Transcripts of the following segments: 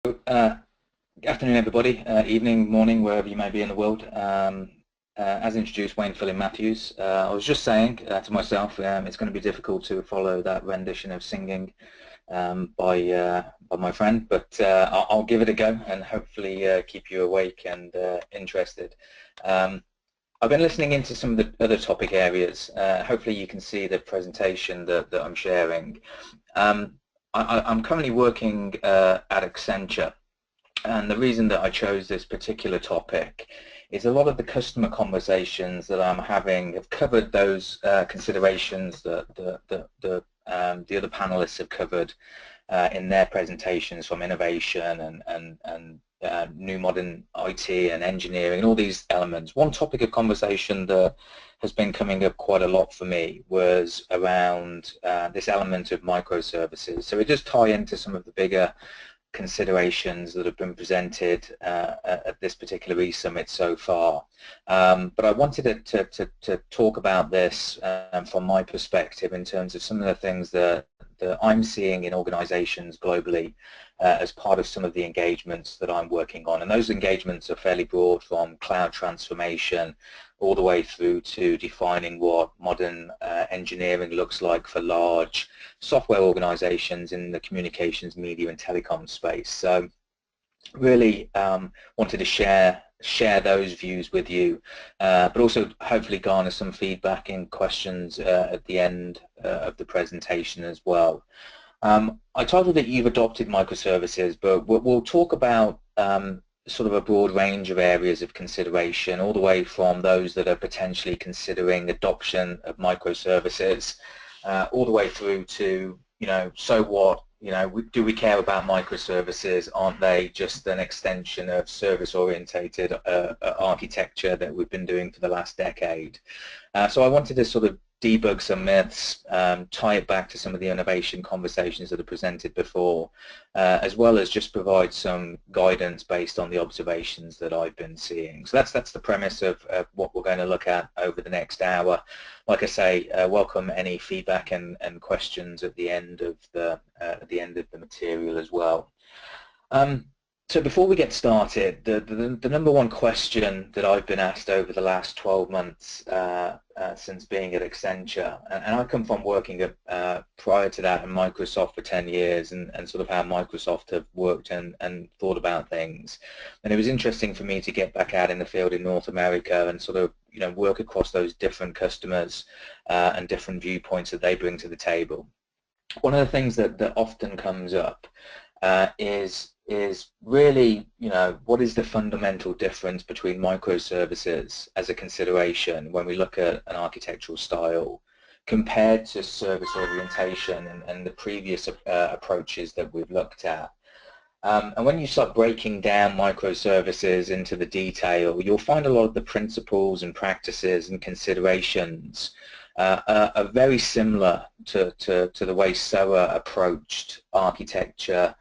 Good afternoon, everybody. Evening, morning, wherever you may be in the world. As introduced, Wayne Filin Matthews. I was just saying to myself, it's going to be difficult to follow that rendition of singing by my friend, but I'll give it a go and hopefully keep you awake and interested. I've been listening into some of the other topic areas. Hopefully you can see the presentation that I'm sharing. I'm currently working at Accenture, and the reason that I chose this particular topic is a lot of the customer conversations that I'm having have covered those considerations that the other panelists have covered in their presentations, from innovation and new modern IT and engineering and all these elements. One topic of conversation that has been coming up quite a lot for me was around this element of microservices. So it does tie into some of the bigger considerations that have been presented at this particular e-summit so far. But I wanted to talk about this from my perspective in terms of some of the things that I'm seeing in organizations globally as part of some of the engagements that I'm working on. And those engagements are fairly broad, from cloud transformation all the way through to defining what modern engineering looks like for large software organizations in the communications, media and telecom space. So really wanted to share those views with you, but also hopefully garner some feedback and questions at the end of the presentation as well. I titled that You've Adopted Microservices, but we'll talk about sort of a broad range of areas of consideration, all the way from those that are potentially considering adoption of microservices, all the way through to, so what? Do we care about microservices? Aren't they just an extension of service-orientated architecture that we've been doing for the last decade? So I wanted to sort of debug some myths, tie it back to some of the innovation conversations that are presented before, as well as just provide some guidance based on the observations that I've been seeing. So that's the premise of what we're going to look at over the next hour. Like I say, welcome any feedback and questions at the end of the material as well. So before we get started, the number one question that I've been asked over the last 12 months since being at Accenture, and I come from working prior to that in Microsoft for 10 years and sort of how Microsoft have worked and thought about things. And it was interesting for me to get back out in the field in North America and sort of work across those different customers and different viewpoints that they bring to the table. One of the things that often comes up is really, what is the fundamental difference between microservices as a consideration when we look at an architectural style compared to service orientation and the previous approaches that we've looked at. And when you start breaking down microservices into the detail, you'll find a lot of the principles and practices and considerations are very similar to the way SOA approached architecture,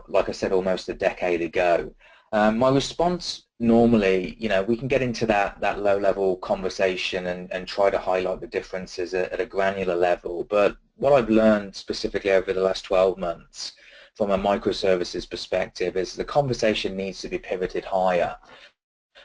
like I said, almost a decade ago. My response normally, we can get into that low-level conversation and try to highlight the differences at a granular level. But what I've learned specifically over the last 12 months from a microservices perspective is the conversation needs to be pivoted higher.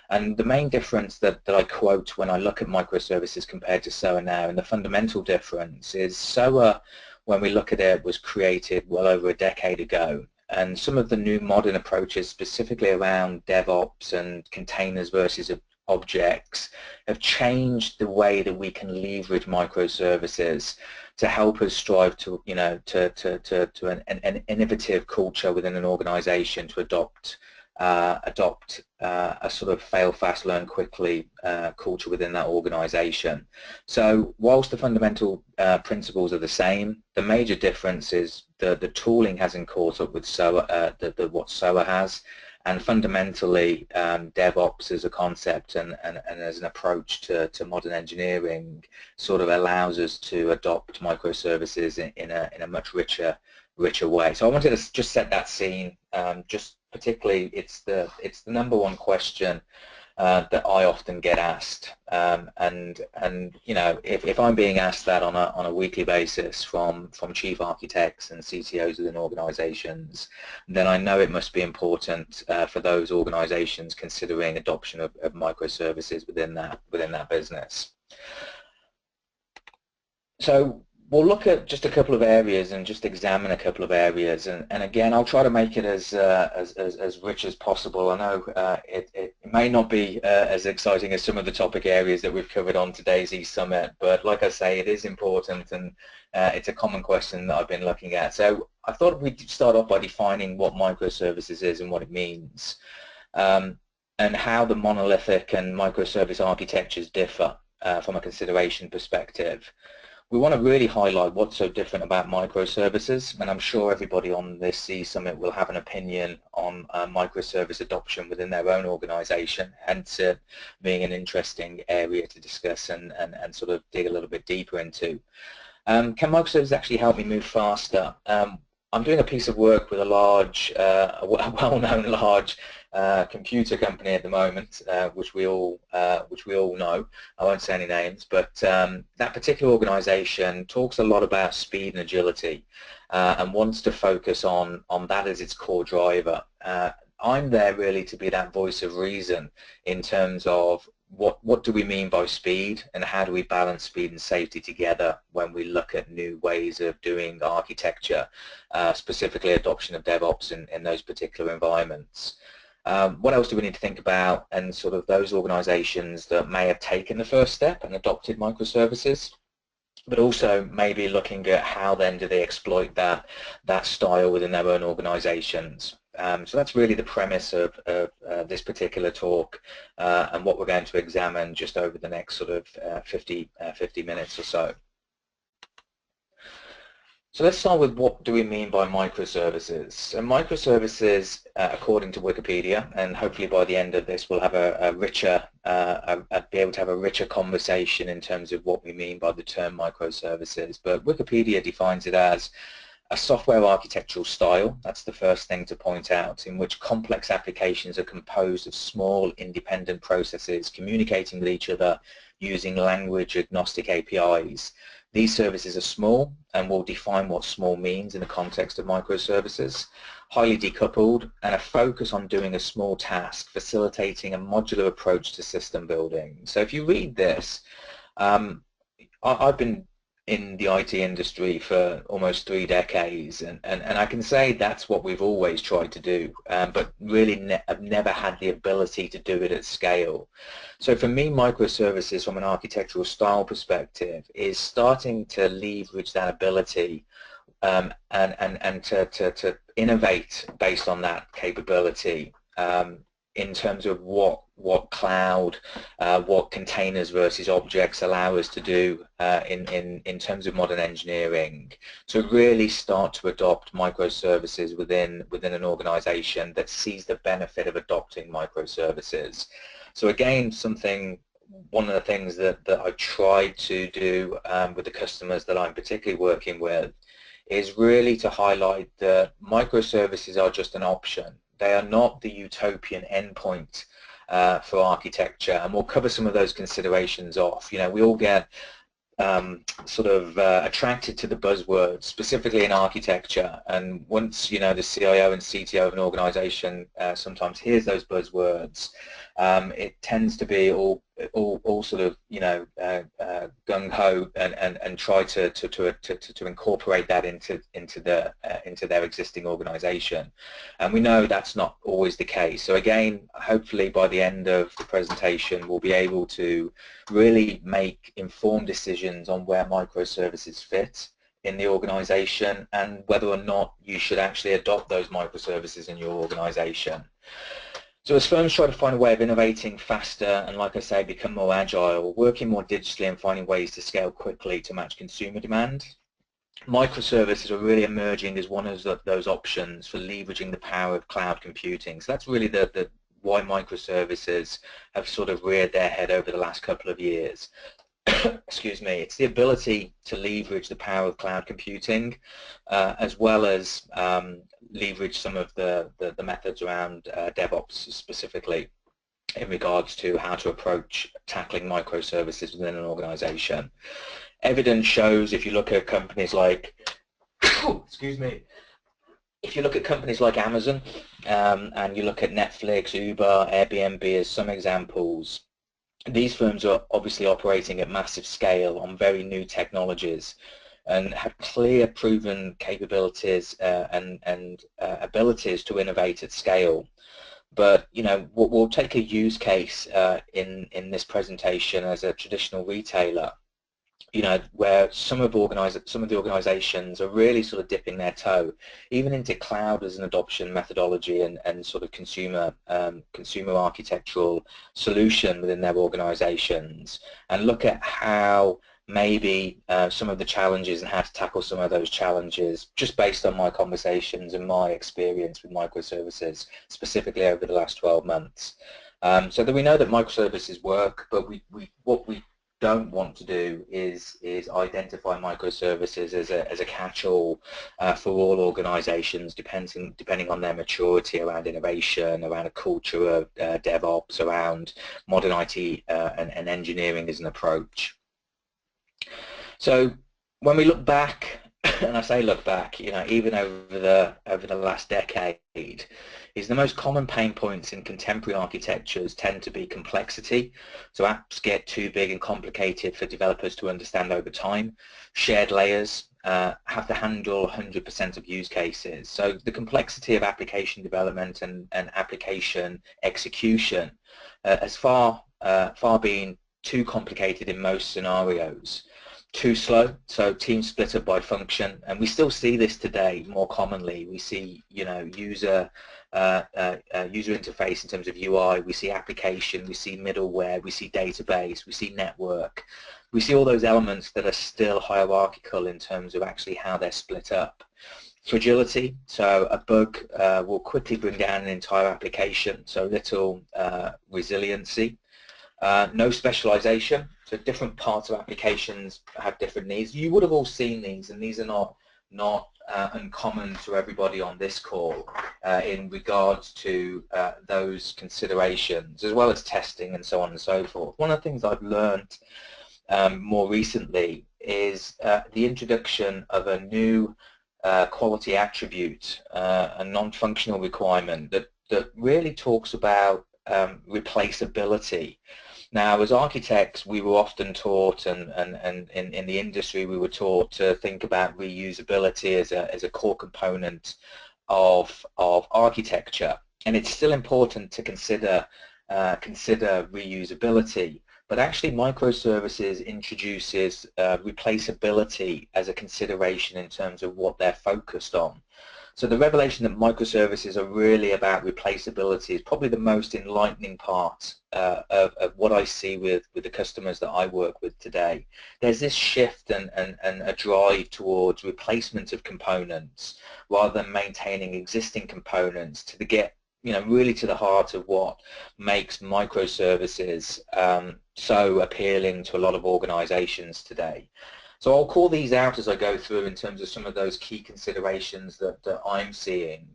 And the main difference that I quote when I look at microservices compared to SOA now, and the fundamental difference is SOA, when we look at it, was created well over a decade ago. And some of the new modern approaches, specifically around DevOps and containers versus objects, have changed the way that we can leverage microservices to help us strive to, to an innovative culture within an organization, to adopt a sort of fail fast, learn quickly culture within that organization. So whilst the fundamental principles are the same, the major difference is the tooling hasn't caught up with SOA, what SOA has, and fundamentally DevOps as a concept and as an approach to modern engineering sort of allows us to adopt microservices in a much richer way. So I wanted to just set that scene. Just particularly, it's the number one question that I often get asked, and you know, if I'm being asked that on a weekly basis from chief architects and CTOs within organisations, then I know it must be important for those organisations considering adoption of microservices within that business. So we'll look at just a couple of areas and just examine a couple of areas, and again I'll try to make it as rich as possible. I know it may not be as exciting as some of the topic areas that we've covered on today's eSummit, but like I say, it is important, and it's a common question that I've been looking at. So I thought we'd start off by defining what microservices is and what it means, and how the monolithic and microservice architectures differ from a consideration perspective. We want to really highlight what's so different about microservices, and I'm sure everybody on this eSummit will have an opinion on microservice adoption within their own organisation, hence it being an interesting area to discuss and sort of dig a little bit deeper into. Can microservices actually help me move faster? I'm doing a piece of work with a large, a well-known large computer company at the moment, which we all know. I won't say any names, but that particular organisation talks a lot about speed and agility, and wants to focus on that as its core driver. I'm there really to be that voice of reason in terms of what do we mean by speed, and how do we balance speed and safety together when we look at new ways of doing architecture, specifically adoption of DevOps in those particular environments. What else do we need to think about, and sort of those organizations that may have taken the first step and adopted microservices, but also maybe looking at how then do they exploit that style within their own organizations. So that's really the premise of this particular talk, and what we're going to examine just over the next sort of 50 minutes or so. So let's start with what do we mean by microservices. And microservices, according to Wikipedia, and hopefully by the end of this we'll have a richer, be able to have a richer conversation in terms of what we mean by the term microservices. But Wikipedia defines it as a software architectural style, that's the first thing to point out, in which complex applications are composed of small independent processes communicating with each other using language agnostic APIs. These services are small, and we'll define what small means in the context of microservices, highly decoupled, and a focus on doing a small task, facilitating a modular approach to system building. So if you read this, I've been in the IT industry for almost 3 decades, and I can say that's what we've always tried to do, but really I've never had the ability to do it at scale. So for me, microservices from an architectural style perspective is starting to leverage that ability, and to innovate based on that capability, in terms of what cloud, what containers versus objects allow us to do in terms of modern engineering. So really start to adopt microservices within an organization that sees the benefit of adopting microservices. So again, one of the things that I try to do with the customers that I'm particularly working with is really to highlight that microservices are just an option. They are not the utopian endpoint for architecture, and we'll cover some of those considerations off. You know, we all get sort of attracted to the buzzwords, specifically in architecture, and once, you know, the CIO and CTO of an organization sometimes hears those buzzwords, it tends to be all sort of, you know, gung-ho and try to incorporate that into their existing organization, and we know that's not always the case. So again, hopefully by the end of the presentation we'll be able to really make informed decisions on where microservices fit in the organization, and whether or not you should actually adopt those microservices in your organization. So as firms try to find a way of innovating faster and, like I say, become more agile, working more digitally and finding ways to scale quickly to match consumer demand, microservices are really emerging as one of those options for leveraging the power of cloud computing. So that's really the why microservices have sort of reared their head over the last couple of years. Excuse me. It's the ability to leverage the power of cloud computing, as well as leverage some of the methods around DevOps specifically. in regards to how to approach tackling microservices within an organization. Evidence shows, if you look at companies like, excuse me, if you look at companies like Amazon, and you look at Netflix, Uber, Airbnb as some examples, these firms are obviously operating at massive scale on very new technologies and have clear proven capabilities and abilities to innovate at scale. But we'll take a use case in this presentation as a traditional retailer, where some of the organizations are really sort of dipping their toe even into cloud as an adoption methodology and sort of consumer architectural solution within their organizations, and look at how maybe some of the challenges and how to tackle some of those challenges just based on my conversations and my experience with microservices specifically over the last 12 months. So that we know that microservices work, but what we don't want to do is identify microservices as a catch-all for all organizations, depending on their maturity around innovation, around a culture of DevOps, around modern IT and engineering as an approach. So when we look back, and I say look back, even over the last decade, is the most common pain points in contemporary architectures tend to be complexity. So apps get too big and complicated for developers to understand over time. Shared layers have to handle 100% of use cases. So the complexity of application development and application execution has far been too complicated in most scenarios. Too slow, so teams split up by function, and we still see this today more commonly. We see user interface in terms of UI, we see application, we see middleware, we see database, we see network. We see all those elements that are still hierarchical in terms of actually how they're split up. Fragility, so a bug will quickly bring down an entire application, so little resiliency. No specialization, so different parts of applications have different needs. You would have all seen these, and these are not uncommon to everybody on this call in regards to those considerations, as well as testing and so on and so forth. One of the things I've learned more recently is the introduction of a new quality attribute, a non-functional requirement that really talks about replaceability. Now, as architects, we were often taught, and in the industry, we were taught to think about reusability as a core component of architecture, and it's still important to consider reusability. But actually, microservices introduces replaceability as a consideration in terms of what they're focused on. So the revelation that microservices are really about replaceability is probably the most enlightening part of what I see with the customers that I work with today. There's this shift and a drive towards replacement of components rather than maintaining existing components to get really to the heart of what makes microservices so appealing to a lot of organizations today. So I'll call these out as I go through in terms of some of those key considerations that I'm seeing.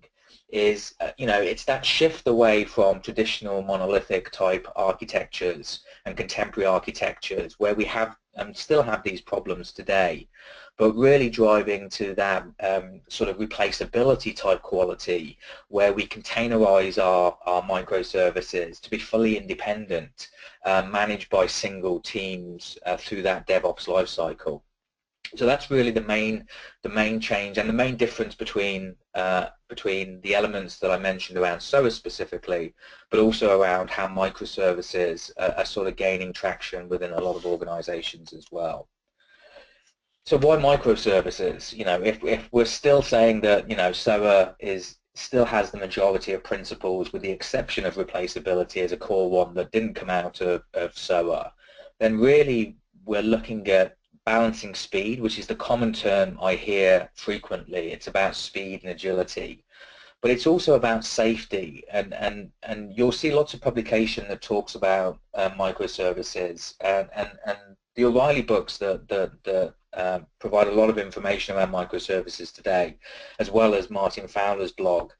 Is it's that shift away from traditional monolithic type architectures and contemporary architectures where we have and still have these problems today, but really driving to that sort of replaceability type quality where we containerize our microservices to be fully independent, managed by single teams through that DevOps lifecycle. So that's really the main change and the main difference between the elements that I mentioned around SOA specifically, but also around how microservices are sort of gaining traction within a lot of organizations as well. So why microservices? If we're still saying that SOA still has the majority of principles, with the exception of replaceability as a core one that didn't come out of SOA, then really we're looking at balancing speed, which is the common term I hear frequently. It's about speed and agility, but it's also about safety, and you'll see lots of publication that talks about microservices, and the O'Reilly books that provide a lot of information around microservices today, as well as Martin Fowler's blog.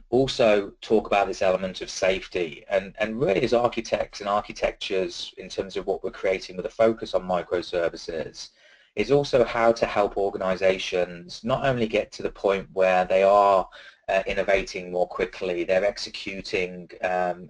Also talk about this element of safety, and really as architects and architectures in terms of what we're creating with a focus on microservices is also how to help organizations not only get to the point where they are innovating more quickly, they're executing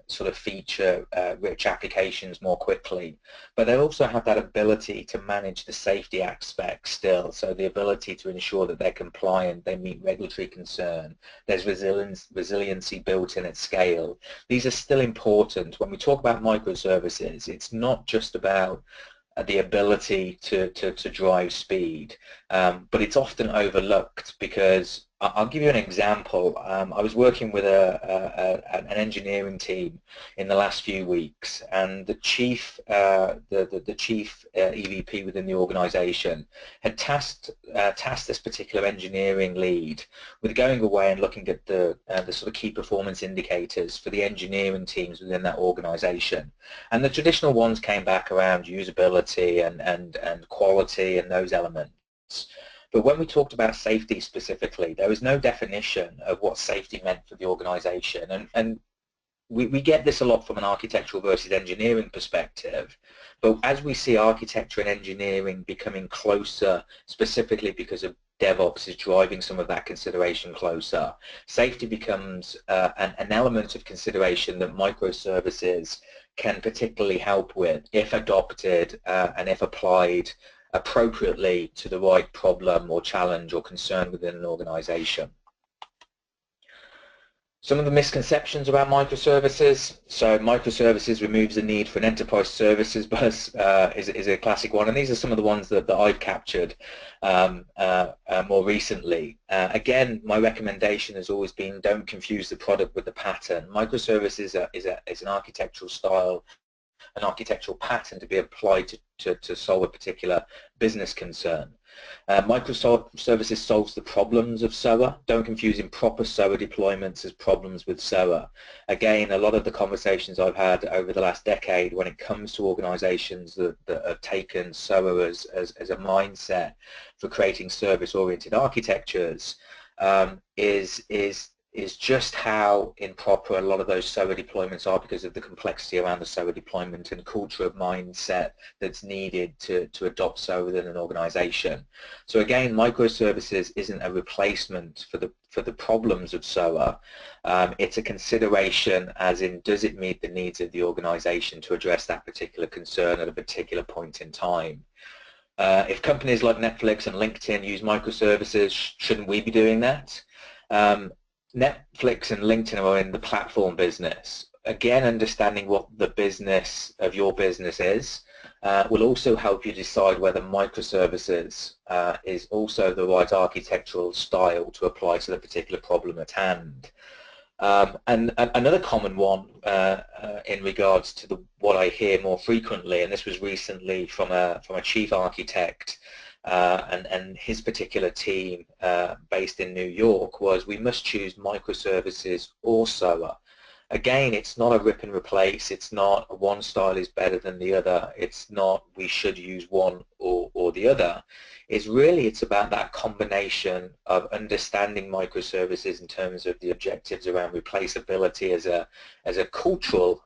sort of feature-rich applications more quickly, but they also have that ability to manage the safety aspects still, so the ability to ensure that they're compliant, they meet regulatory concern, there's resiliency built in at scale. These are still important. When we talk about microservices, it's not just about the ability to drive speed, but it's often overlooked because I'll give you an example. I was working with an engineering team in the last few weeks, and the chief EVP within the organisation had tasked this particular engineering lead with going away and looking at the sort of key performance indicators for the engineering teams within that organisation. And the traditional ones came back around usability and quality and those elements. But when we talked about safety specifically, there was no definition of what safety meant for the organization. And we get this a lot from an architectural versus engineering perspective. But as we see architecture and engineering becoming closer, specifically because of DevOps is driving some of that consideration closer, safety becomes an element of consideration that microservices can particularly help with if adopted and if applied appropriately to the right problem or challenge or concern within an organization. Some of the misconceptions about microservices. So microservices removes the need for an enterprise services bus is a classic one, and these are some of the ones that I've captured more recently. Again, my recommendation has always been don't confuse the product with the pattern. Microservices is an architectural style, an architectural pattern to be applied to solve a particular business concern. Microservices solves the problems of SOA. Don't confuse improper SOA deployments as problems with SOA. Again, a lot of the conversations I've had over the last decade when it comes to organizations that have taken SOA as a mindset for creating service-oriented architectures is just how improper a lot of those SOA deployments are because of the complexity around the SOA deployment and culture of mindset that's needed to adopt SOA within an organization. So again, microservices isn't a replacement for the problems of SOA. It's a consideration as in, does it meet the needs of the organization to address that particular concern at a particular point in time? If companies like Netflix and LinkedIn use microservices, shouldn't we be doing that? Netflix and LinkedIn are in the platform business. Again, understanding what the business of your business is will also help you decide whether microservices is also the right architectural style to apply to the particular problem at hand. And another common one in regards to what I hear more frequently, and this was recently from a chief architect and his particular team based in New York, was we must choose microservices or SOA. Again, it's not a rip and replace, it's not one style is better than the other, it's not we should use one or the other. It's about that combination of understanding microservices in terms of the objectives around replaceability as a cultural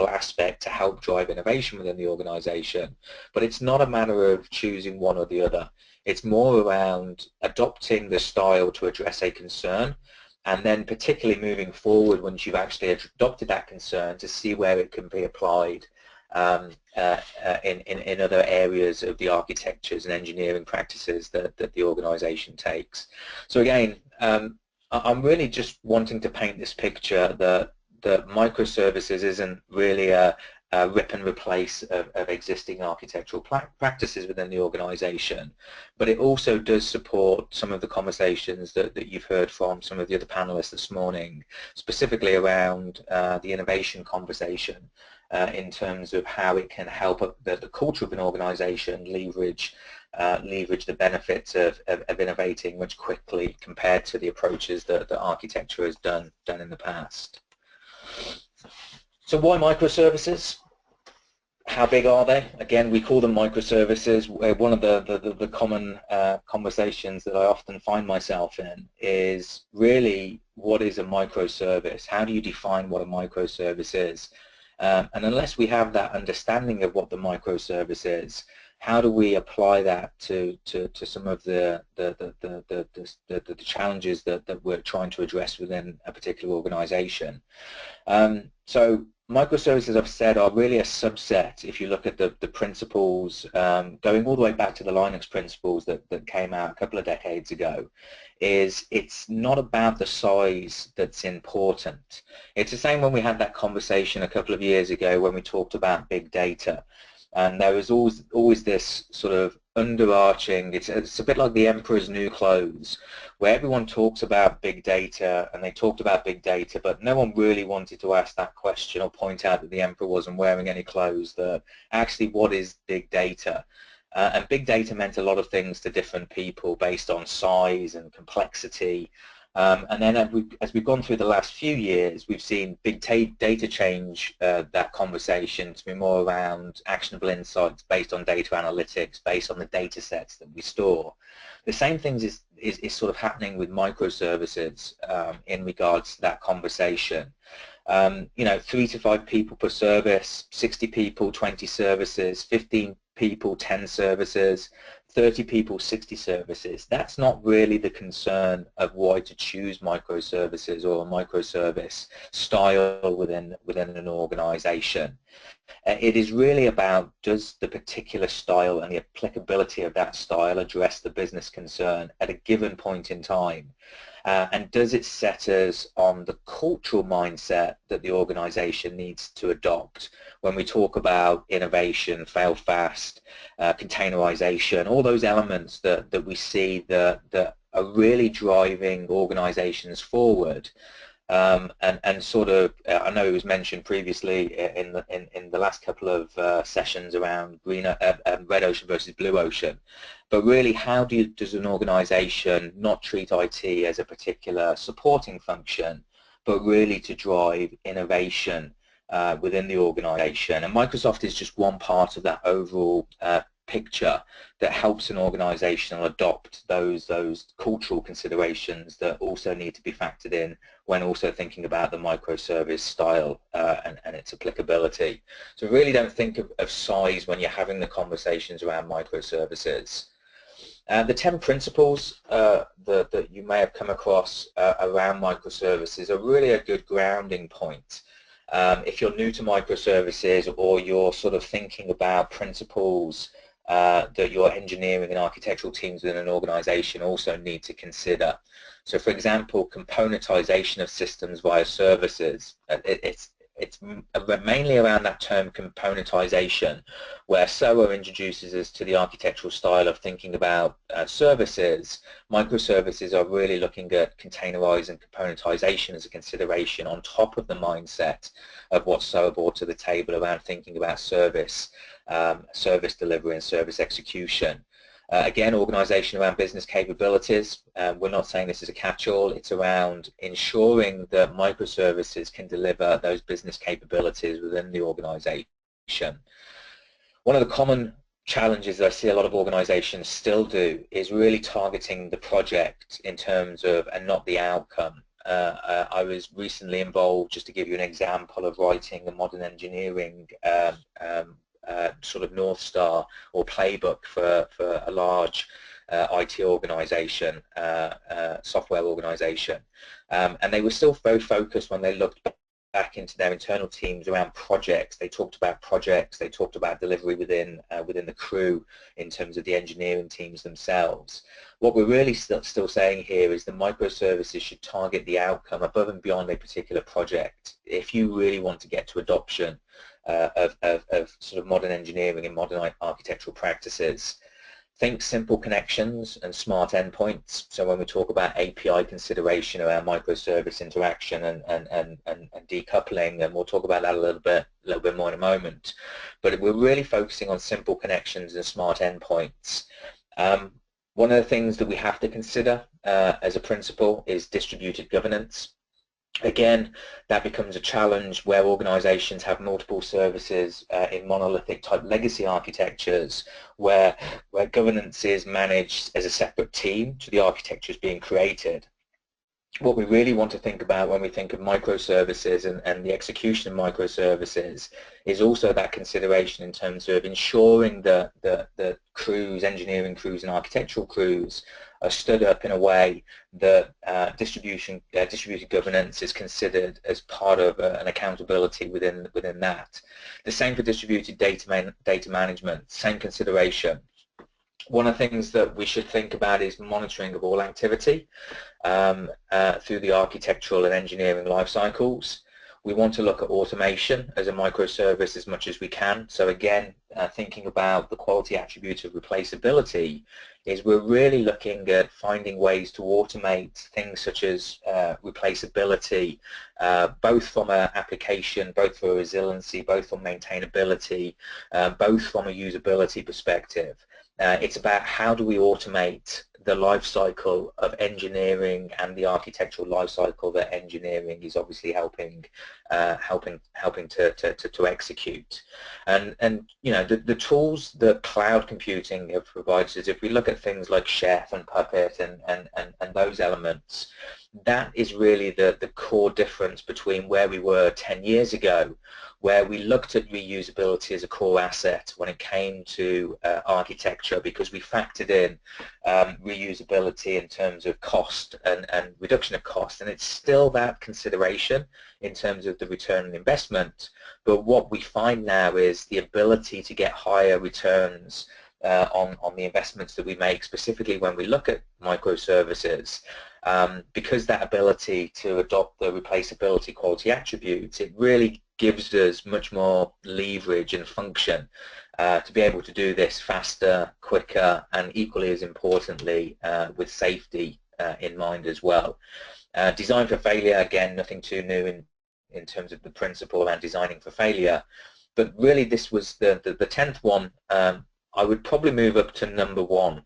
aspect to help drive innovation within the organization. But it's not a matter of choosing one or the other. It's more around adopting the style to address a concern, and then particularly moving forward once you've actually adopted that concern to see where it can be applied in other areas of the architectures and engineering practices that the organization takes. So again, I'm really just wanting to paint this picture that microservices isn't really a rip and replace of existing architectural practices within the organization, but it also does support some of the conversations that you've heard from some of the other panelists this morning, specifically around the innovation conversation in terms of how it can help the culture of an organization leverage the benefits of innovating much quickly compared to the approaches that architecture has done in the past. So why microservices? How big are they? Again, we call them microservices. One of the common conversations that I often find myself in is really, what is a microservice? How do you define what a microservice is? And unless we have that understanding of what the microservice is, how do we apply that to some of the challenges that we're trying to address within a particular organization? So microservices, I've said, are really a subset. If you look at the principles, going all the way back to the Linux principles that came out a couple of decades ago, it's not about the size that's important. It's the same when we had that conversation a couple of years ago when we talked about big data. And there was always this sort of underarching, it's a bit like the emperor's new clothes, where everyone talks about big data, and they talked about big data, but no one really wanted to ask that question or point out that the emperor wasn't wearing any clothes, that actually what is big data? And big data meant a lot of things to different people based on size and complexity. And then as we've gone through the last few years, we've seen big data change that conversation to be more around actionable insights based on data analytics, based on the data sets that we store. The same thing is sort of happening with microservices in regards to that conversation. 3 to 5 people per service, 60 people, 20 services, 15 people, 10 services, 30 people, 60 services. That's not really the concern of why to choose microservices or a microservice style within an organization. It is really about, does the particular style and the applicability of that style address the business concern at a given point in time? And does it set us on the cultural mindset that the organization needs to adopt when we talk about innovation, fail fast, containerization, all those elements that we see that are really driving organizations forward? And sort of, I know it was mentioned previously in the last couple of sessions around red ocean versus blue ocean, but really, how does an organization not treat IT as a particular supporting function, but really to drive innovation within the organization? And Microsoft is just one part of that overall picture that helps an organization adopt those cultural considerations that also need to be factored in when also thinking about the microservice style and its applicability. So really don't think of size when you're having the conversations around microservices. The 10 principles that you may have come across around microservices are really a good grounding point. If you're new to microservices, or you're sort of thinking about principles that your engineering and architectural teams within an organization also need to consider. So for example, componentization of systems via services. It's mainly around that term componentization, where SOA introduces us to the architectural style of thinking about services. Microservices are really looking at containerized and componentization as a consideration on top of the mindset of what SOA brought to the table around thinking about service delivery and service execution. Again, organization around business capabilities. We're not saying this is a catch-all. It's around ensuring that microservices can deliver those business capabilities within the organization. One of the common challenges that I see a lot of organizations still do is really targeting the project in terms of, and not the outcome. I was recently involved, just to give you an example, of writing a modern engineering sort of North Star or playbook for a large IT organization, software organization. And they were still very focused when they looked back into their internal teams around projects. They talked about projects, they talked about delivery within the crew in terms of the engineering teams themselves. What we're really still saying here is the microservices should target the outcome above and beyond a particular project. If you really want to get to adoption of sort of modern engineering and modern architectural practices, think simple connections and smart endpoints. So when we talk about API consideration around microservice interaction and decoupling, and we'll talk about that a little bit more in a moment, but we're really focusing on simple connections and smart endpoints. One of the things that we have to consider as a principle is distributed governance. Again, that becomes a challenge where organizations have multiple services in monolithic type legacy architectures where governance is managed as a separate team to the architectures being created. What we really want to think about when we think of microservices and the execution of microservices is also that consideration in terms of ensuring that the crews, engineering crews and architectural crews are stood up in a way that distributed governance is considered as part of an accountability within that. The same for distributed data management, same consideration. One of the things that we should think about is monitoring of all activity through the architectural and engineering life cycles. We want to look at automation as a microservice as much as we can. So again, thinking about the quality attribute of replaceability is we're really looking at finding ways to automate things such as replaceability, both from an application, both for resiliency, both from maintainability, both from a usability perspective. It's about how do we automate the life cycle of engineering and the architectural life cycle that engineering is obviously helping to execute. And you know, the tools that cloud computing have provided us, if we look at things like Chef and Puppet and those elements, that is really the core difference between where we were 10 years ago, where we looked at reusability as a core asset when it came to architecture, because we factored in reusability in terms of cost and reduction of cost, and it's still that consideration in terms of the return on investment. But what we find now is the ability to get higher returns on the investments that we make, specifically when we look at microservices. Because that ability to adopt the replaceability quality attributes, it really gives us much more leverage and function to be able to do this faster, quicker, and equally as importantly with safety in mind as well. Design for failure, again, nothing too new in terms of the principle around designing for failure, but really this was the 10th one. I would probably move up to number 1.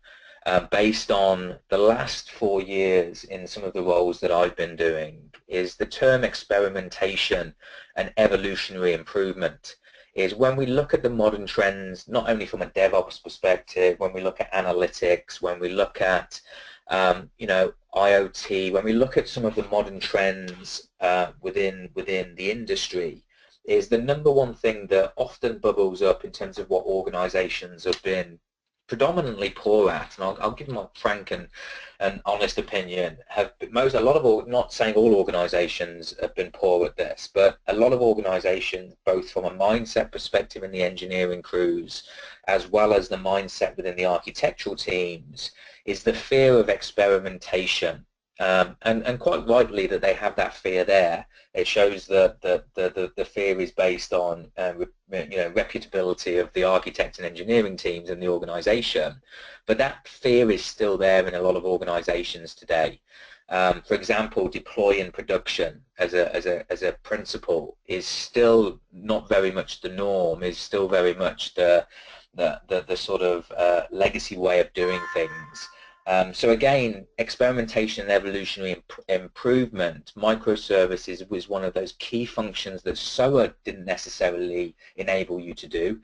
Based on the last 4 years in some of the roles that I've been doing, is the term experimentation and evolutionary improvement. Is when we look at the modern trends, not only from a DevOps perspective, when we look at analytics, when we look at you know, IoT, when we look at some of the modern trends within the industry, is the number one thing that often bubbles up in terms of what organizations have been predominantly poor at, and I'll give my frank and honest opinion, not saying all organizations have been poor at this, but a lot of organizations, both from a mindset perspective in the engineering crews, as well as the mindset within the architectural teams, is the fear of experimentation. And quite rightly that they have that fear there. It shows that the fear is based on you know, reputability of the architect and engineering teams in the organization, but that fear is still there in a lot of organizations today. For example, deploy in production as a principle is still not very much the norm, is still very much the sort of legacy way of doing things. So again, experimentation and evolutionary improvement, microservices was one of those key functions that SOA didn't necessarily enable you to do,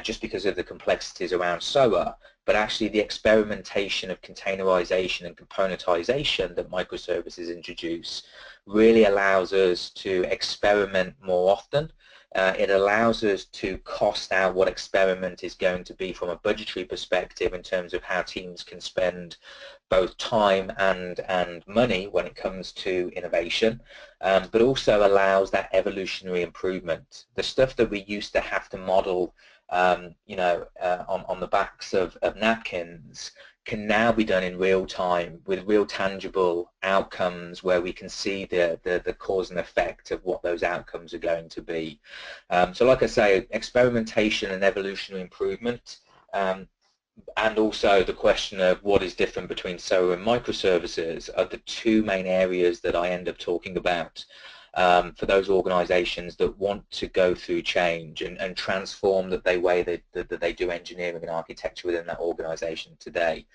just because of the complexities around SOA, but actually the experimentation of containerization and componentization that microservices introduce really allows us to experiment more often. It allows us to cost out what experiment is going to be from a budgetary perspective in terms of how teams can spend both time and money when it comes to innovation, but also allows that evolutionary improvement. The stuff that we used to have to model you know, on the backs of napkins can now be done in real time with real tangible outcomes where we can see the cause and effect of what those outcomes are going to be. So like I say, experimentation and evolutionary improvement, and also the question of what is different between SOA and microservices are the two main areas that I end up talking about. for those organizations that want to go through change and transform the way that they do engineering and architecture within that organization today.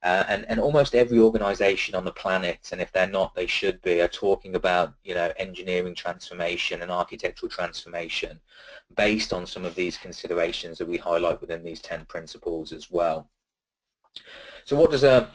And almost every organization on the planet, and if they're not, they should be, are talking about, you know, engineering transformation and architectural transformation based on some of these considerations that we highlight within these 10 principles as well. So what does a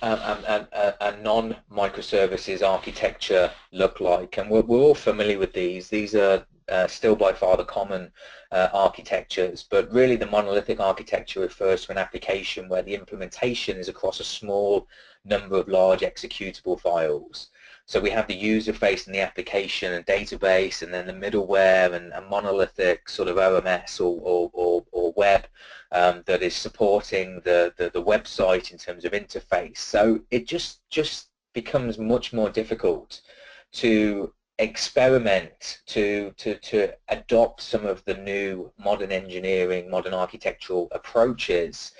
non-microservices architecture look like? And we're all familiar with these. These are still by far the common architectures, but really the monolithic architecture refers to an application where the implementation is across a small number of large executable files. So we have the user facing the application and database, and then the middleware and a monolithic sort of OMS or web that is supporting the website in terms of interface. So it just becomes much more difficult to experiment, to adopt some of the new modern engineering, modern architectural approaches,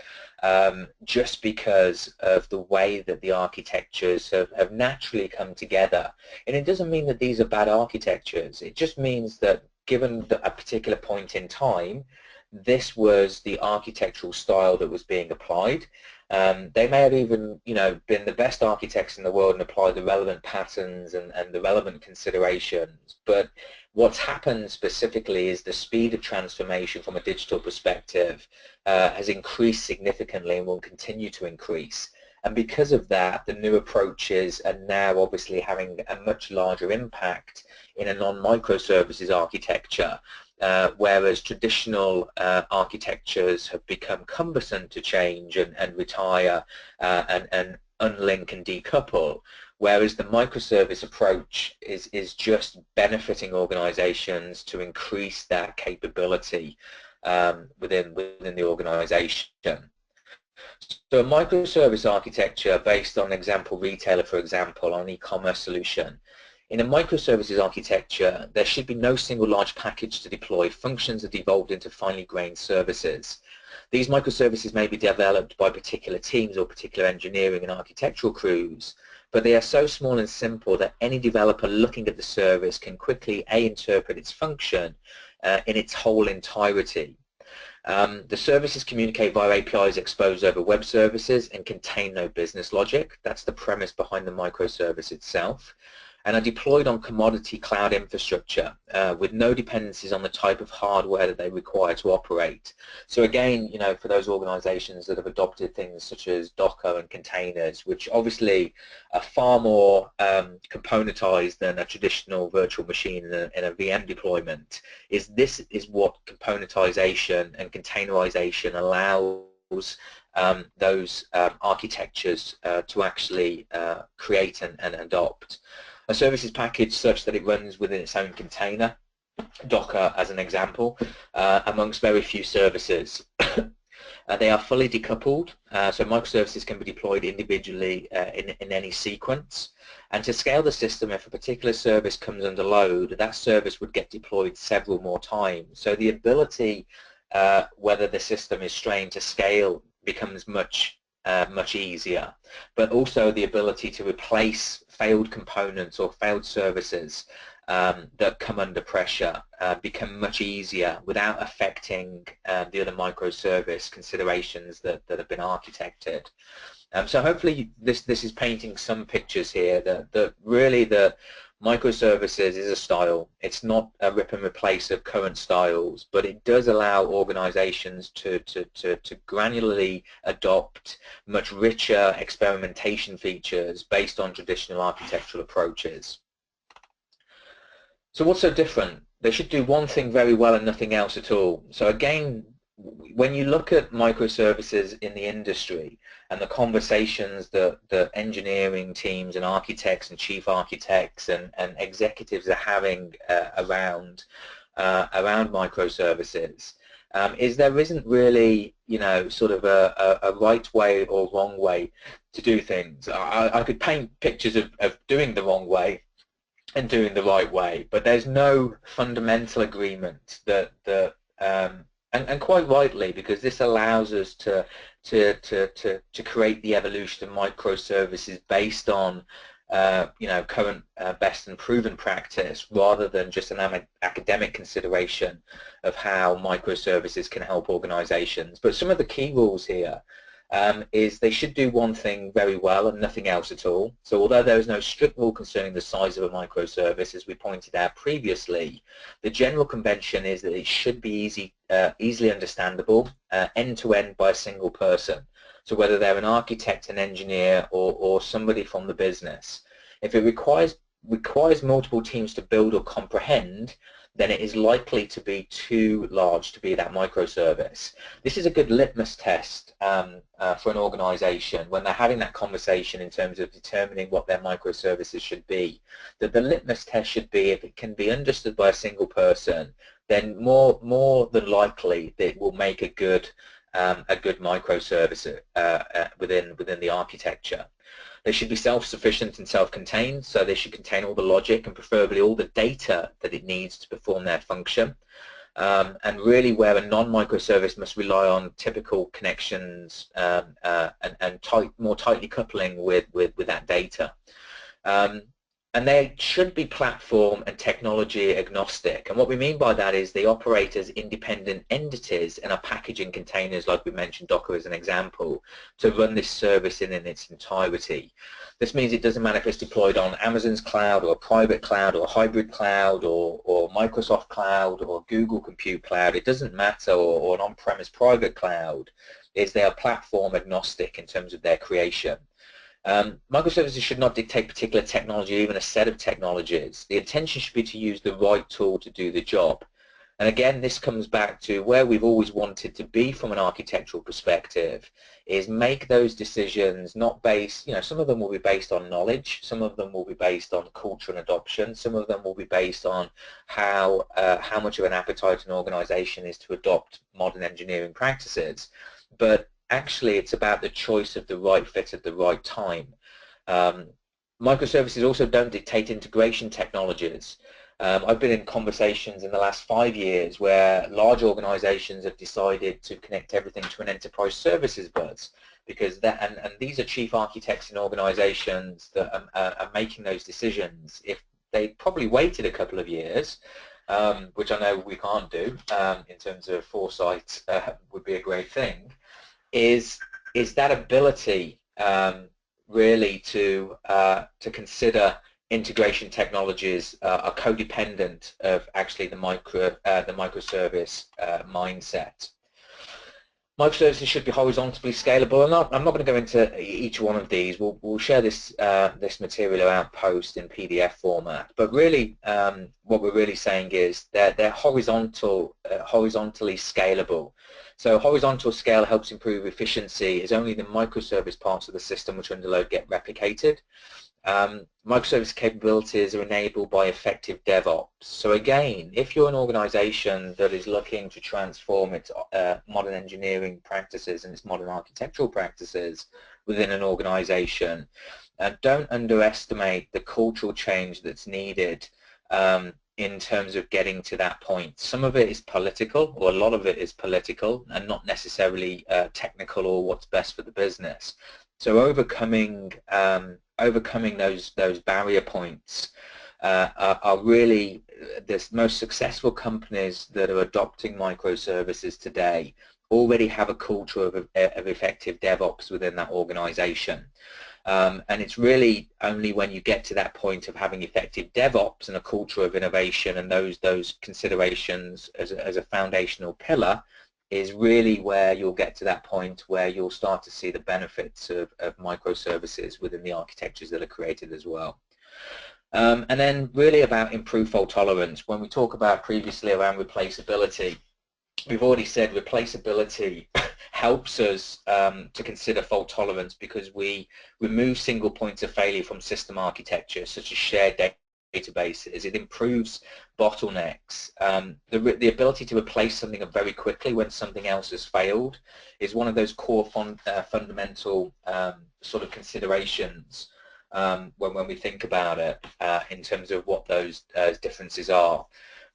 just because of the way that the architectures have naturally come together. And it doesn't mean that these are bad architectures. It just means that given a particular point in time, this was the architectural style that was being applied. They may have even, you know, been the best architects in the world and applied the relevant patterns and the relevant considerations. But what's happened specifically is the speed of transformation from a digital perspective has increased significantly and will continue to increase. And because of that, the new approaches are now obviously having a much larger impact in a non-microservices architecture. Whereas traditional architectures have become cumbersome to change and retire and unlink and decouple, whereas the microservice approach is just benefiting organizations to increase that capability within the organization. So a microservice architecture based on an example retailer, for example, on an e-commerce solution. In a microservices architecture, there should be no single large package to deploy. Functions are devolved into finely grained services. These microservices may be developed by particular teams or particular engineering and architectural crews, but they are so small and simple that any developer looking at the service can quickly interpret its function in its whole entirety. The services communicate via APIs exposed over web services and contain no business logic. That's the premise behind the microservice itself, and are deployed on commodity cloud infrastructure with no dependencies on the type of hardware that they require to operate. So again, you know, for those organizations that have adopted things such as Docker and containers, which obviously are far more componentized than a traditional virtual machine in a VM deployment, this is what componentization and containerization allows those architectures to actually create and adopt. A service is packaged such that it runs within its own container, Docker as an example, amongst very few services. They are fully decoupled, so microservices can be deployed individually in any sequence. And to scale the system, if a particular service comes under load, that service would get deployed several more times. So the ability, whether the system is strained to scale, becomes much easier, but also the ability to replace failed components or failed services that come under pressure become much easier without affecting the other microservice considerations that have been architected. So hopefully this is painting some pictures here that really the microservices is a style. It's not a rip and replace of current styles, but it does allow organizations to granularly adopt much richer experimentation features based on traditional architectural approaches. So what's so different? They should do one thing very well and nothing else at all. So again, when you look at microservices in the industry and the conversations that the engineering teams and architects and chief architects and executives are having around microservices, there isn't really, you know, sort of a right way or wrong way to do things. I could paint pictures of doing the wrong way and doing the right way, but there's no fundamental agreement that and quite rightly, because this allows us to create the evolution of microservices based on current best and proven practice, rather than just an academic consideration of how microservices can help organizations. But some of the key rules here is they should do one thing very well and nothing else at all. So although there is no strict rule concerning the size of a microservice, as we pointed out previously, the general convention is that it should be easily understandable, end-to-end by a single person. So whether they're an architect, an engineer, or somebody from the business. If it requires multiple teams to build or comprehend, then it is likely to be too large to be that microservice. This is a good litmus test for an organization when they're having that conversation in terms of determining what their microservices should be. That the litmus test should be, if it can be understood by a single person, then more than likely that it will make a good microservice within the architecture. They should be self-sufficient and self-contained, so they should contain all the logic and preferably all the data that it needs to perform their function. And really, where a non-microservice must rely on typical connections and more tightly coupling with that data. And they should be platform and technology agnostic. And what we mean by that is they operate as independent entities and are packaging containers, like we mentioned, Docker as an example, to run this service in its entirety. This means it doesn't matter if it's deployed on Amazon's cloud or a private cloud or a hybrid cloud or Microsoft cloud or Google Compute Cloud. It doesn't matter, or an on-premise private cloud. They are platform agnostic in terms of their creation. Microservices should not dictate particular technology, even a set of technologies. The intention should be to use the right tool to do the job. And again, this comes back to where we've always wanted to be from an architectural perspective, is make those decisions not based, some of them will be based on knowledge, some of them will be based on culture and adoption, some of them will be based on how much of an appetite an organization is to adopt modern engineering practices. But actually, it's about the choice of the right fit at the right time. Microservices also don't dictate integration technologies. I've been in conversations in the last 5 years where large organizations have decided to connect everything to an enterprise services bus, because and these are chief architects in organizations that are making those decisions. If they probably waited a couple of years, which I know we can't do in terms of foresight, would be a great thing, is that ability really to consider integration technologies are codependent of actually the microservice mindset. Microservices should be horizontally scalable. I'm not going to go into each one of these. We'll share this material out post in PDF format. But really, what we're really saying is that they're horizontally scalable. So horizontal scale helps improve efficiency, as only the microservice parts of the system which are under load get replicated. Microservice capabilities are enabled by effective DevOps. So again, if you're an organization that is looking to transform its modern engineering practices and its modern architectural practices within an organization, don't underestimate the cultural change that's needed in terms of getting to that point. Some of it is political, or a lot of it is political, and not necessarily technical or what's best for the business. So overcoming those barrier points are really the most successful companies that are adopting microservices today already have a culture of effective DevOps within that organization. And it's really only when you get to that point of having effective DevOps and a culture of innovation and those considerations as a foundational pillar is really where you'll get to that point where you'll start to see the benefits of microservices within the architectures that are created as well. And then really about improved fault tolerance. When we talk about previously around replaceability, we've already said replaceability helps us to consider fault tolerance because we remove single points of failure from system architecture, such as shared databases. It improves bottlenecks. The ability to replace something very quickly when something else has failed is one of those core fundamental sort of considerations when we think about it in terms of what those differences are.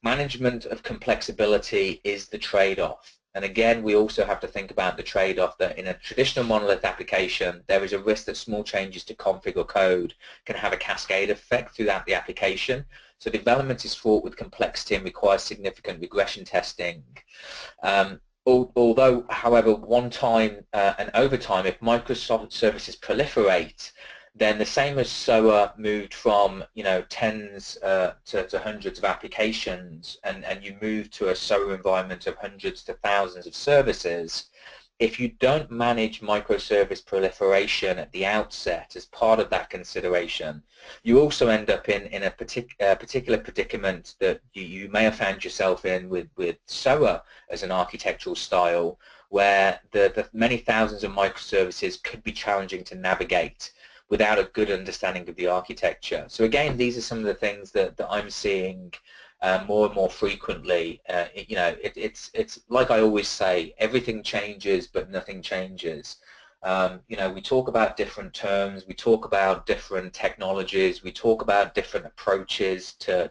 Management of complexity is the trade-off. And again, we also have to think about the trade-off that in a traditional monolith application, there is a risk that small changes to config or code can have a cascade effect throughout the application. So development is fraught with complexity and requires significant regression testing. Although, however, one time and over time, if microservices proliferate, then the same as SOA moved from tens to hundreds of applications, and you move to a SOA environment of hundreds to thousands of services, if you don't manage microservice proliferation at the outset as part of that consideration, you also end up in a particular predicament that you may have found yourself in with SOA as an architectural style, where the many thousands of microservices could be challenging to navigate without a good understanding of the architecture. So again, these are some of the things that I'm seeing more and more frequently. It's like I always say, everything changes, but nothing changes. We talk about different terms, we talk about different technologies, we talk about different approaches to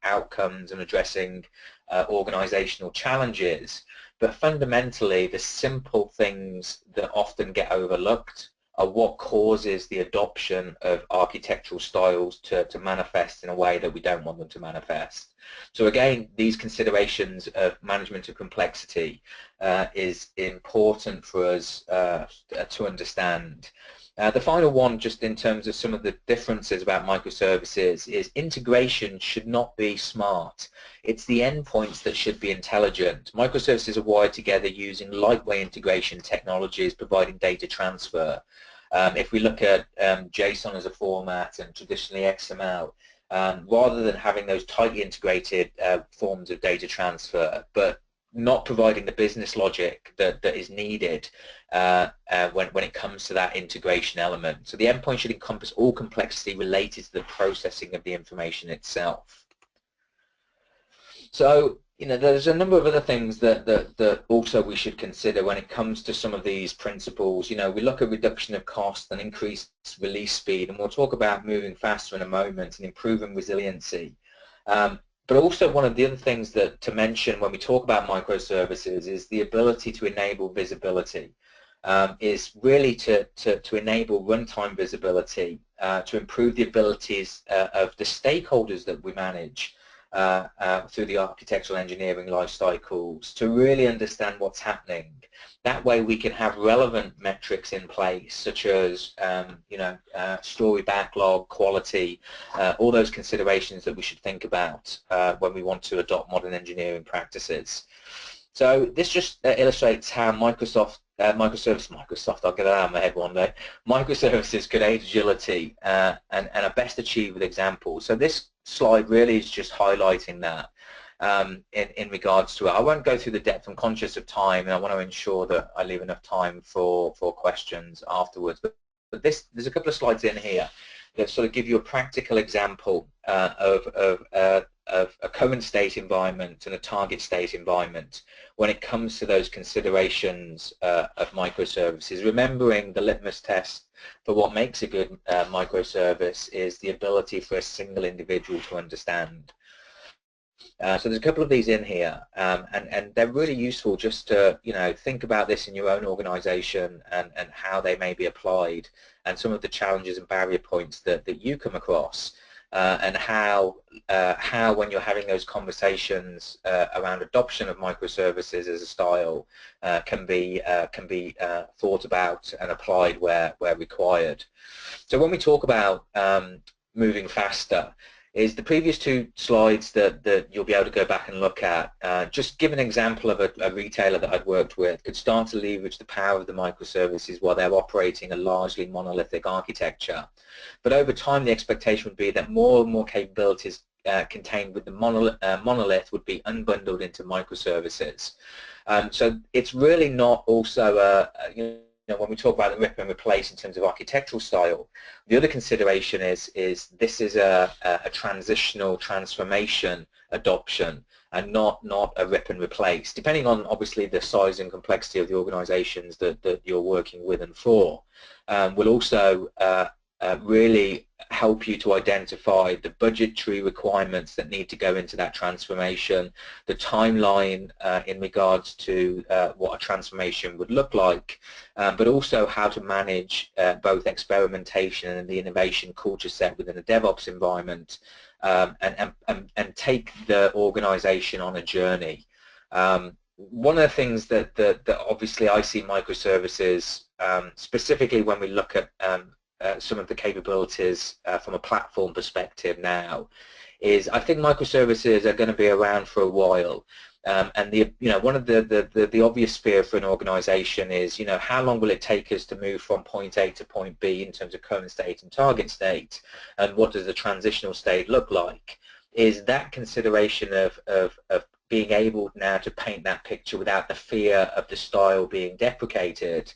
outcomes and addressing organizational challenges, but fundamentally the simple things that often get overlooked are what causes the adoption of architectural styles to manifest in a way that we don't want them to manifest. So again, these considerations of management of complexity is important for us to understand. The final one, just in terms of some of the differences about microservices, is integration should not be smart. It's the endpoints that should be intelligent. Microservices are wired together using lightweight integration technologies, providing data transfer. If we look at JSON as a format and traditionally XML, rather than having those tightly integrated forms of data transfer, but not providing the business logic that is needed when it comes to that integration element. So the endpoint should encompass all complexity related to the processing of the information itself. So there's a number of other things that also we should consider when it comes to some of these principles. We look at reduction of cost and increased release speed, and we'll talk about moving faster in a moment and improving resiliency. But also one of the other things to mention when we talk about microservices is the ability to enable visibility, is really to enable runtime visibility, to improve the abilities of the stakeholders that we manage through the architectural engineering life cycles, to really understand what's happening. That way we can have relevant metrics in place, such as story backlog, quality, all those considerations that we should think about when we want to adopt modern engineering practices. So this just illustrates how Microservices, I'll get that out of my head one day, microservices could aid agility and are best achieved with examples. So this slide really is just highlighting that in regards to it. I won't go through the depth. I'm conscious of time, and I want to ensure that I leave enough time for questions afterwards. But there's a couple of slides in here that sort of give you a practical example of a current state environment and a target state environment when it comes to those considerations of microservices. Remembering the litmus test for what makes a good microservice is the ability for a single individual to understand. So there's a couple of these in here, and they're really useful just to think about this in your own organization and how they may be applied, and some of the challenges and barrier points that you come across, and how when you're having those conversations around adoption of microservices as a style can be thought about and applied where required. So when we talk about moving faster, is the previous two slides that you'll be able to go back and look at. Just give an example of a retailer that I'd worked with could start to leverage the power of the microservices while they're operating a largely monolithic architecture. But over time, the expectation would be that more and more capabilities contained with the monolith would be unbundled into microservices. So it's really not also when we talk about the rip and replace in terms of architectural style, the other consideration is this is a transitional transformation adoption and not a rip and replace, depending on obviously the size and complexity of the organizations that you're working with and for. Will also really help you to identify the budgetary requirements that need to go into that transformation, the timeline in regards to what a transformation would look like, but also how to manage both experimentation and the innovation culture set within a DevOps environment, and take the organization on a journey. One of the things that obviously I see microservices, specifically when we look at some of the capabilities from a platform perspective now, is I think microservices are going to be around for a while. And one of the obvious fear for an organization is, how long will it take us to move from point A to point B in terms of current state and target state, and what does the transitional state look like? Is that consideration of being able now to paint that picture without the fear of the style being deprecated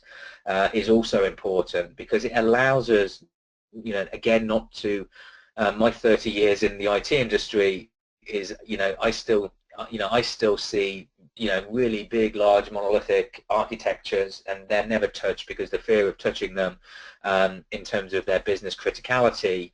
is also important, because it allows us, again, not to, my 30 years in the IT industry is, I still see, really big, large, monolithic architectures, and they're never touched because the fear of touching them in terms of their business criticality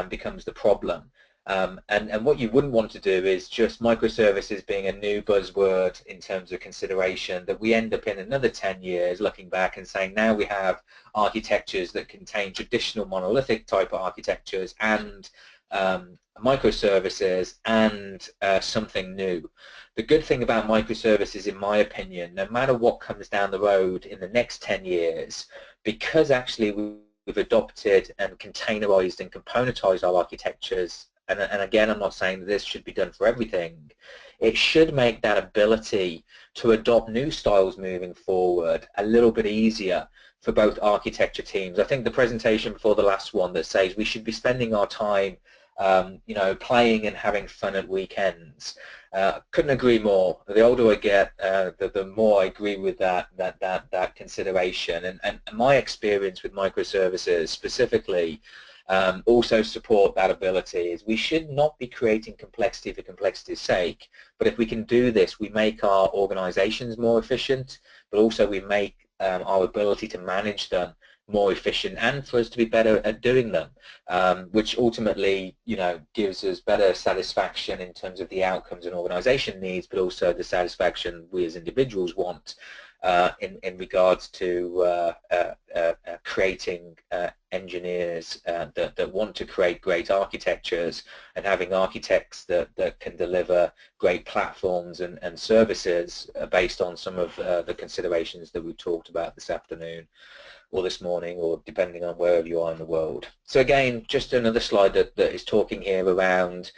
becomes the problem. And what you wouldn't want to do is just microservices being a new buzzword in terms of consideration, that we end up in another 10 years looking back and saying now we have architectures that contain traditional monolithic type of architectures and microservices and something new. The good thing about microservices, in my opinion, no matter what comes down the road in the next 10 years, because actually we've adopted and containerized and componentized our architectures, and again, I'm not saying that this should be done for everything, it should make that ability to adopt new styles moving forward a little bit easier for both architecture teams. I think the presentation before the last one that says we should be spending our time playing and having fun at weekends. Couldn't agree more. The older I get, the more I agree with that consideration. And my experience with microservices specifically also support that ability. Is we should not be creating complexity for complexity's sake, but if we can do this, we make our organizations more efficient, but also we make our ability to manage them more efficient, and for us to be better at doing them, which ultimately, gives us better satisfaction in terms of the outcomes an organization needs, but also the satisfaction we as individuals want in regards to creating engineers that want to create great architectures, and having architects that can deliver great platforms and services based on some of the considerations that we've talked about this afternoon or this morning, or depending on wherever you are in the world. So again, just another slide that is talking here around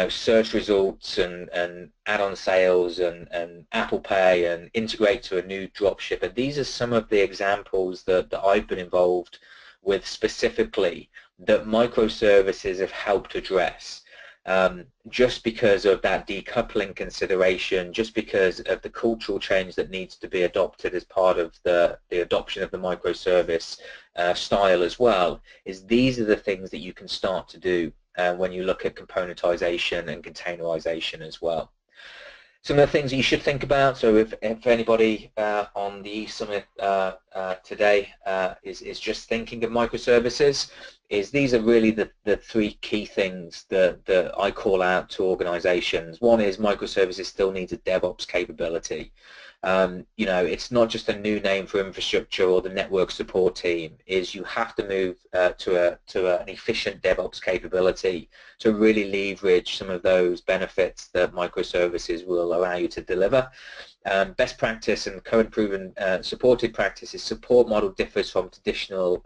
search results and add-on sales and Apple Pay and integrate to a new dropshipper. These are some of the examples that I've been involved with specifically that microservices have helped address. Just because of that decoupling consideration, just because of the cultural change that needs to be adopted as part of the adoption of the microservice style as well, is these are the things that you can start to do when you look at componentization and containerization as well. Some of the things that you should think about, so if anybody on the Summit today is just thinking of microservices, is these are really the three key things that I call out to organizations. One is microservices still needs a DevOps capability. It's not just a new name for infrastructure or the network support team. Is you have to move to an efficient DevOps capability to really leverage some of those benefits that microservices will allow you to deliver. Best practice and current proven supported practice is support model differs from traditional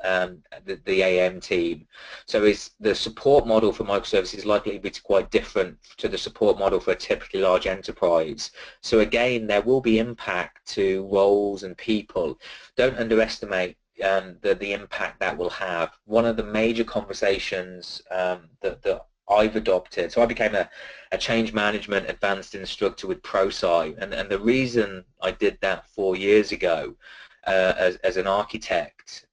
the AM team. So is the support model for microservices likely to be quite different to the support model for a typically large enterprise. So again, there will be impact to roles and people. Don't underestimate the impact that will have. One of the major conversations that I've adopted, so I became a change management advanced instructor with ProSci, and the reason I did that 4 years ago as an architect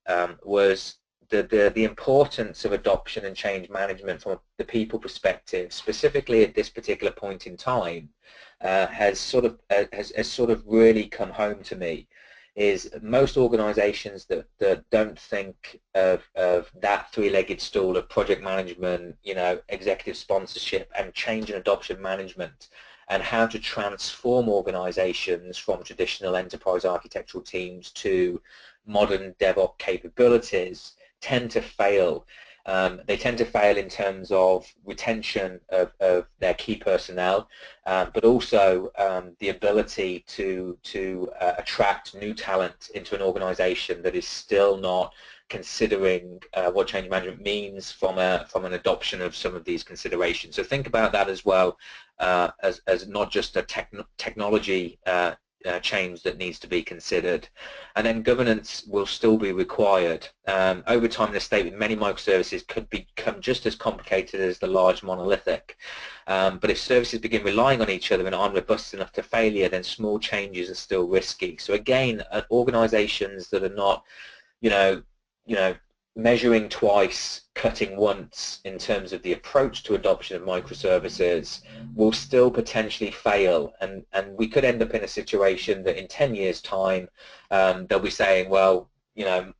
was the importance of adoption and change management from the people perspective, specifically at this particular point in time, has sort of really come home to me. is most organizations that don't think of that three-legged stool of project management, executive sponsorship and change and adoption management, and how to transform organizations from traditional enterprise architectural teams to modern DevOps capabilities, tend to fail. They tend to fail in terms of retention of their key personnel, but also the ability to attract new talent into an organization that is still not considering what change management means from an adoption of some of these considerations. So think about that as well, as not just a technology change that needs to be considered. And then governance will still be required. Over time, the state with many microservices could become just as complicated as the large monolithic. But if services begin relying on each other and aren't robust enough to failure, then small changes are still risky. So again, organizations that are not, measuring twice, cutting once in terms of the approach to adoption of microservices will still potentially fail, and we could end up in a situation that in 10 years time they'll be saying, well,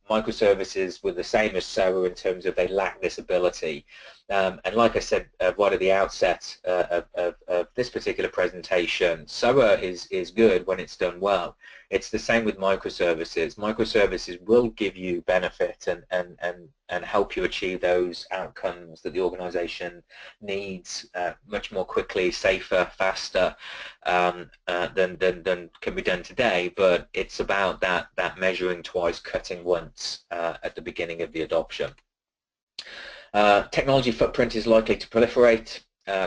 microservices were the same as SOA in terms of they lack this ability. And like I said right at the outset of this particular presentation, SOA is good when it's done well. It's the same with microservices. Microservices will give you benefit and help you achieve those outcomes that the organization needs much more quickly, safer, faster than can be done today. But it's about that measuring twice, cutting once at the beginning of the adoption. Technology footprint is likely to proliferate,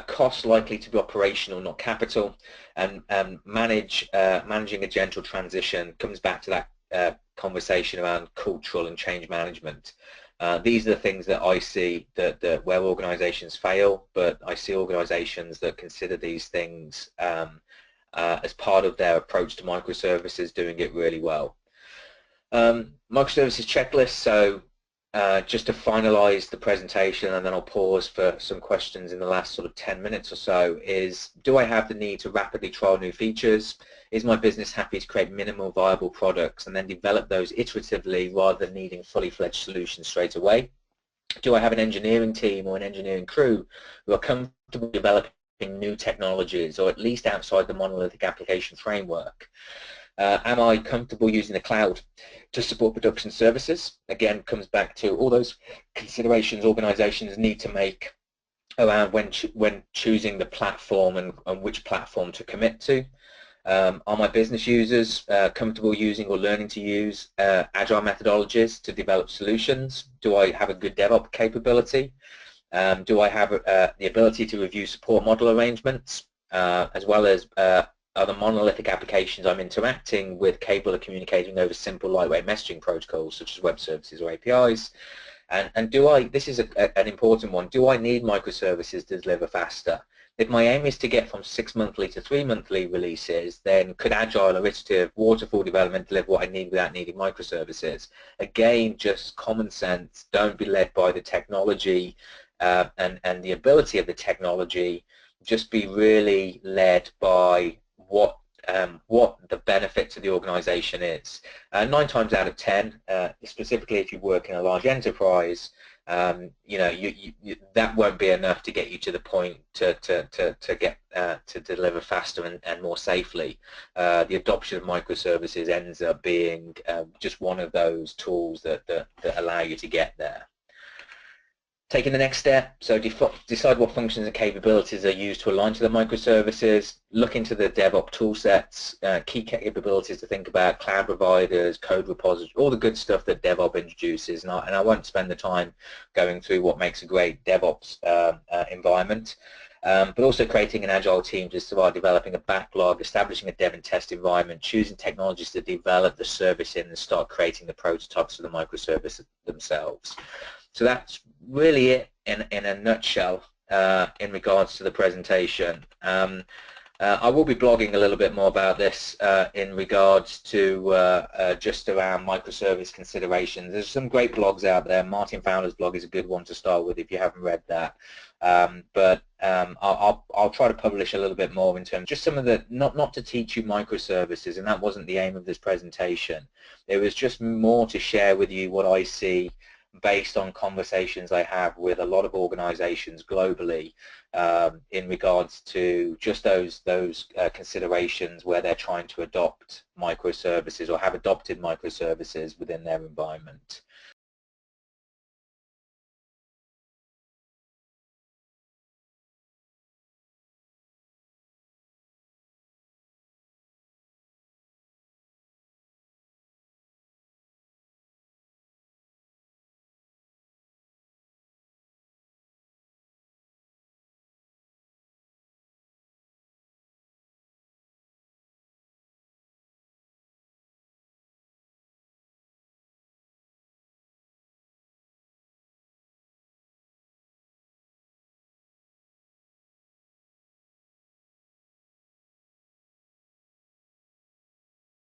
costs likely to be operational, not capital, and managing a gentle transition comes back to that conversation around cultural and change management. These are the things that I see that where organizations fail, but I see organizations that consider these things as part of their approach to microservices doing it really well. Microservices checklist, so just to finalize the presentation, and then I'll pause for some questions in the last sort of 10 minutes or so, is do I have the need to rapidly trial new features? Is my business happy to create minimal viable products and then develop those iteratively rather than needing fully fledged solutions straight away? Do I have an engineering team or an engineering crew who are comfortable developing new technologies, or at least outside the monolithic application framework? Am I comfortable using the cloud to support production services? Again, comes back to all those considerations organizations need to make around when choosing the platform and which platform to commit to. Are my business users comfortable using or learning to use agile methodologies to develop solutions? Do I have a good DevOps capability? Do I have the ability to review support model arrangements, as well as are the monolithic applications I'm interacting with capable of communicating over simple lightweight messaging protocols such as web services or APIs? And do I, this is an important one, do I need microservices to deliver faster? If my aim is to get from 6 monthly to 3 monthly releases, then could agile or iterative waterfall development deliver what I need without needing microservices? Again, just common sense, don't be led by the technology and the ability of the technology, just be really led by what the benefit to the organization is. 9 times out of 10, specifically if you work in a large enterprise, that won't be enough to get you to the point to deliver faster and more safely. The adoption of microservices ends up being just one of those tools that allow you to get there. Taking the next step, so decide what functions and capabilities are used to align to the microservices, look into the DevOps tool sets, key capabilities to think about, cloud providers, code repositories, all the good stuff that DevOps introduces, and I won't spend the time going through what makes a great DevOps environment, but also creating an agile team to start developing a backlog, establishing a dev and test environment, choosing technologies to develop the service in, and start creating the prototypes for the microservices themselves. So that's really it in a nutshell in regards to the presentation. I will be blogging a little bit more about this in regards to just around microservice considerations. There's some great blogs out there. Martin Fowler's blog is a good one to start with if you haven't read that. I'll try to publish a little bit more in terms of just some of the, not to teach you microservices, and that wasn't the aim of this presentation. It was just more to share with you what I see based on conversations I have with a lot of organizations globally in regards to just those considerations where they're trying to adopt microservices or have adopted microservices within their environment.